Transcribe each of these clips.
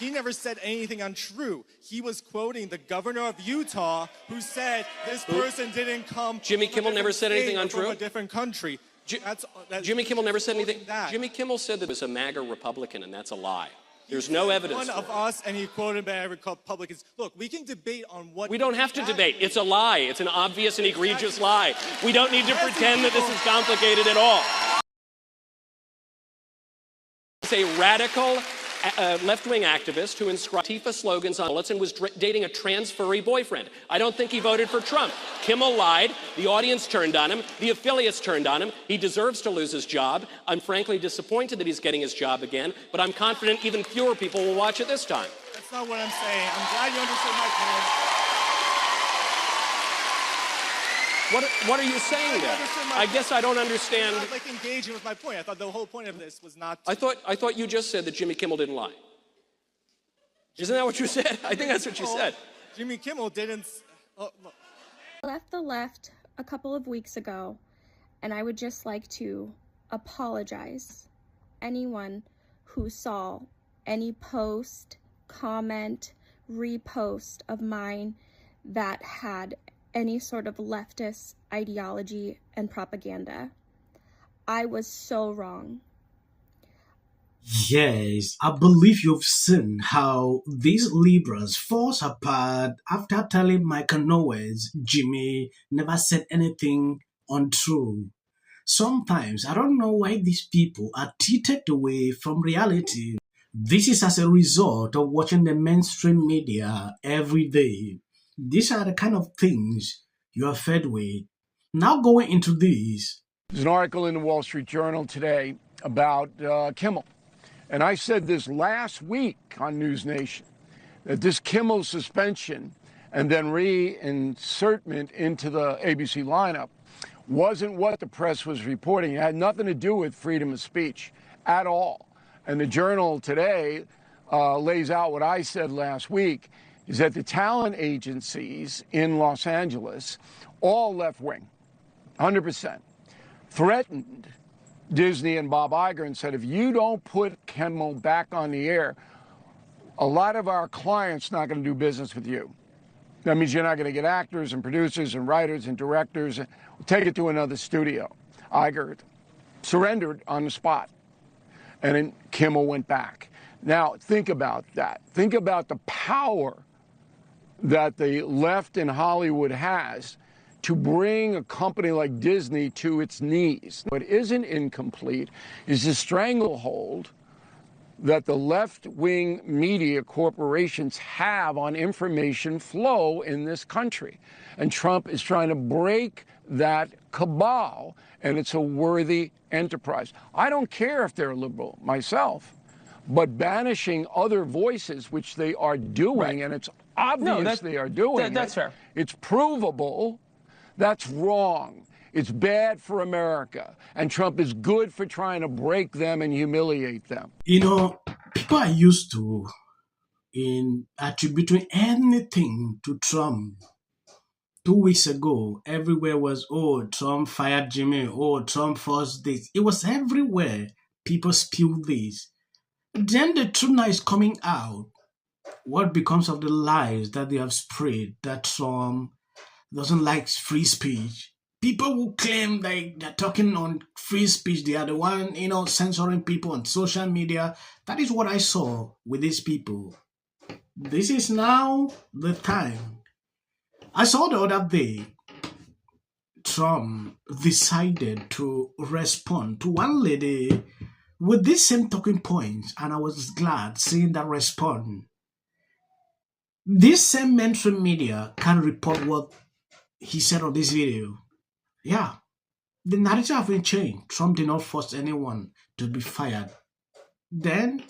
he never said anything untrue. He was quoting the governor of Utah who said this person didn't come Jimmy Kimmel never said anything untrue? From a different country. Jimmy Kimmel never said anything. Jimmy Kimmel said that it was a MAGA Republican, and that's a lie. There's no evidence. One of us, and he quoted by Republicans. Look, we can debate on what. We don't have to debate. It's a lie. It's an obvious and egregious lie. We don't need to pretend that this is complicated at all. It's a radical left-wing activist who inscribed Antifa slogans on bullets and was dating a trans furry boyfriend. I don't think he voted for Trump. Kimmel lied. The audience turned on him. The affiliates turned on him. He deserves to lose his job. I'm frankly disappointed that he's getting his job again, but I'm confident even fewer people will watch it this time. That's not what I'm saying. I'm glad you understood my point. What are you saying there? I guess I don't understand. Not like engaging with my point. I thought the whole point of this was not. I thought you just said that Jimmy Kimmel didn't lie. Isn't that what you said? I think that's what you said. Jimmy Kimmel didn't. I left the left a couple of weeks ago, and I would just like to apologize. Anyone who saw any post, comment, repost of mine that had any sort of leftist ideology and propaganda. I was so wrong. Yes, I believe you've seen how these liberals falls apart after telling Michael Knowles Jimmy never said anything untrue. Sometimes I don't know why these people are tilted away from reality. This is as a result of watching the mainstream media every day. These are the kind of things you are fed with. Now going into this. There's an article in the Wall Street Journal today about Kimmel. And I said this last week on News Nation, that this Kimmel suspension and then reinsertment into the ABC lineup wasn't what the press was reporting. It had nothing to do with freedom of speech at all. And the Journal today lays out what I said last week, is that the talent agencies in Los Angeles, all left-wing, 100%, threatened Disney and Bob Iger and said, if you don't put Kimmel back on the air, a lot of our clients not going to do business with you. That means you're not going to get actors and producers and writers and directors. Take it to another studio. Iger surrendered on the spot. And then Kimmel went back. Now, think about that. Think about the power that the left in Hollywood has to bring a company like Disney to its knees. What isn't incomplete is the stranglehold that the left-wing media corporations have on information flow in this country. And Trump is trying to break that cabal, and it's a worthy enterprise. I don't care if they're liberal myself, but banishing other voices, which they are doing, and it's obvious they are doing that's fair. It's provable. That's wrong. It's bad for America. And Trump is good for trying to break them and humiliate them. You know, people are used to in attributing anything to Trump. 2 weeks ago, everywhere was, oh, Trump fired Jimmy. Oh, Trump forced this. It was everywhere. People spewed this. Then the truth now is coming out. What becomes of the lies that they have spread, that Trump doesn't like free speech? People who claim like they're talking on free speech, they are the one, censoring people on social media. That is what I saw with these people. This is now the time. I saw the other day, Trump decided to respond to one lady with this same talking points, and I was glad seeing that respond. This same mainstream media can report what he said on this video. Yeah, the narrative has been changed. Trump did not force anyone to be fired. Then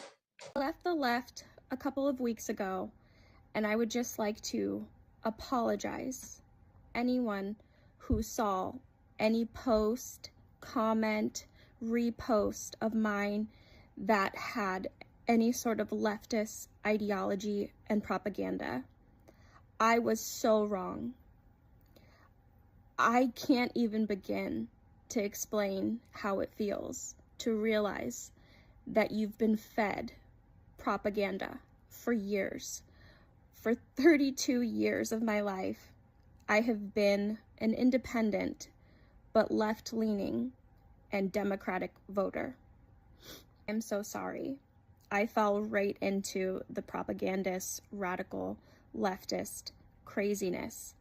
I left the left a couple of weeks ago, and I would just like to apologize. Anyone who saw any post, comment, repost of mine that had any sort of leftist ideology and propaganda. I was so wrong. I can't even begin to explain how it feels to realize that you've been fed propaganda for years. For 32 years of my life, I have been an independent but left-leaning and Democratic voter. I'm so sorry. I fell right into the propagandist, radical, leftist craziness.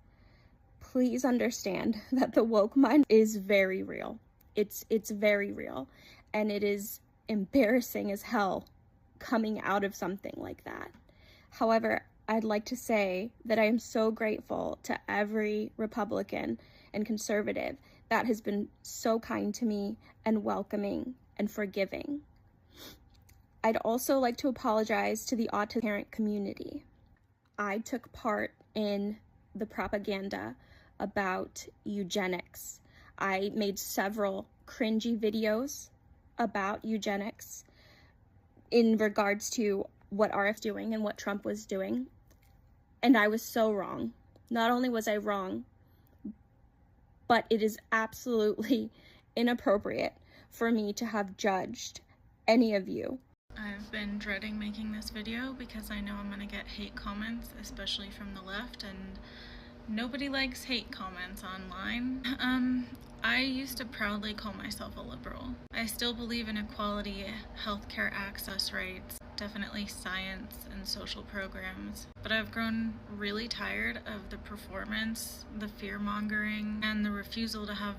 Please understand that the woke mind is very real. It's very real, and it is embarrassing as hell coming out of something like that. However, I'd like to say that I am so grateful to every Republican and conservative that has been so kind to me and welcoming and forgiving. I'd also like to apologize to the autistic parent community. I took part in the propaganda about eugenics. I made several cringy videos about eugenics in regards to what RF doing and what Trump was doing. And I was so wrong. Not only was I wrong, but it is absolutely inappropriate for me to have judged any of you. I've been dreading making this video because I know I'm gonna get hate comments, especially from the left, and nobody likes hate comments online. I used to proudly call myself a liberal. I still believe in equality, healthcare access rights, definitely science and social programs. But I've grown really tired of the performance, the fear-mongering, and the refusal to have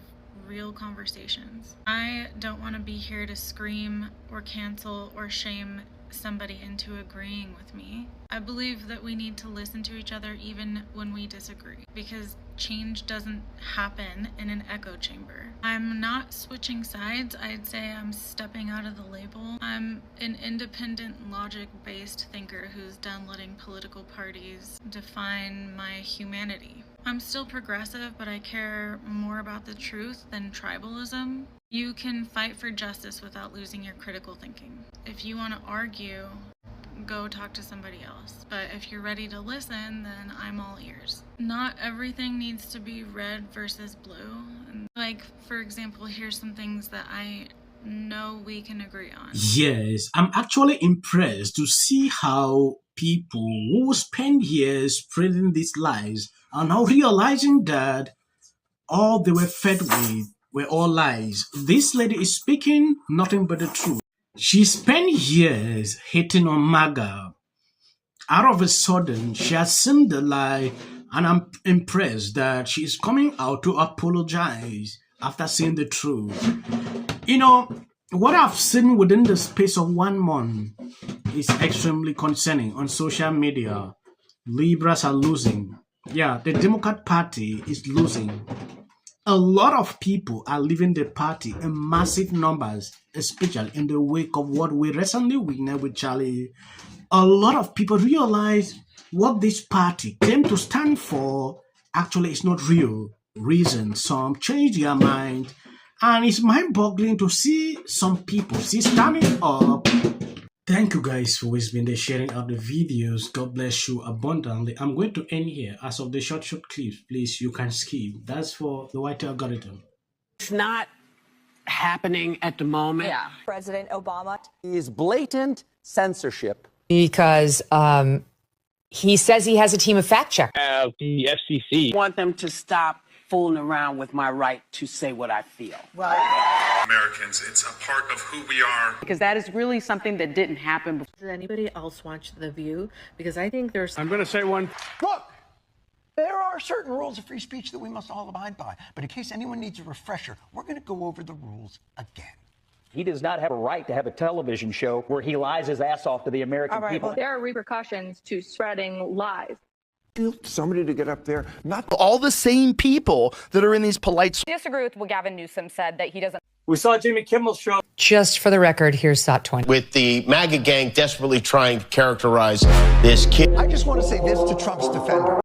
real conversations. I don't want to be here to scream or cancel or shame somebody into agreeing with me. I believe that we need to listen to each other even when we disagree, because change doesn't happen in an echo chamber. I'm not switching sides. I'd say I'm stepping out of the label. I'm an independent, logic-based thinker who's done letting political parties define my humanity. I'm still progressive, but I care more about the truth than tribalism. You can fight for justice without losing your critical thinking. If you want to argue, go talk to somebody else. But if you're ready to listen, then I'm all ears. Not everything needs to be red versus blue. Like, for example, here's some things that I know we can agree on. Yes, I'm actually impressed to see how people who spend years spreading these lies are now realizing that all they were fed with were all lies. This lady is speaking nothing but the truth. She spent years hating on MAGA. Out of a sudden, she has seen the lie, and I'm impressed that she is coming out to apologize after seeing the truth. You know, what I've seen within the space of 1 month is extremely concerning on social media. Liberals are losing. Yeah, the Democrat Party is losing. A lot of people are leaving the party in massive numbers, especially in the wake of what we recently witnessed with Charlie. A lot of people realize what this party came to stand for actually is not real. Reason some change their mind, and it's mind-boggling to see some people standing up. Thank you guys for always been there sharing out the videos. God bless you abundantly. I'm going to end here. As of the short clips, please, you can skip. That's for the white algorithm. It's not happening at the moment. Yeah. President Obama is blatant censorship. Because he says he has a team of fact checkers. The FCC. I want them to stop fooling around with my right to say what I feel. Americans, it's a part of who we are. Because that is really something that didn't happen before. Does anybody else watch The View? Because I think there's... I'm going to say one. Look, there are certain rules of free speech that we must all abide by. But in case anyone needs a refresher, we're going to go over the rules again. He does not have a right to have a television show where he lies his ass off to the American people. Well, there are repercussions to spreading lies. Somebody to get up there, not all the same people that are in these polite... Disagree with what Gavin Newsom said, that he doesn't... We saw Jimmy Kimmel's show. Just for the record, here's Thought 20. With the MAGA gang desperately trying to characterize this kid. I just want to say this to Trump's defender.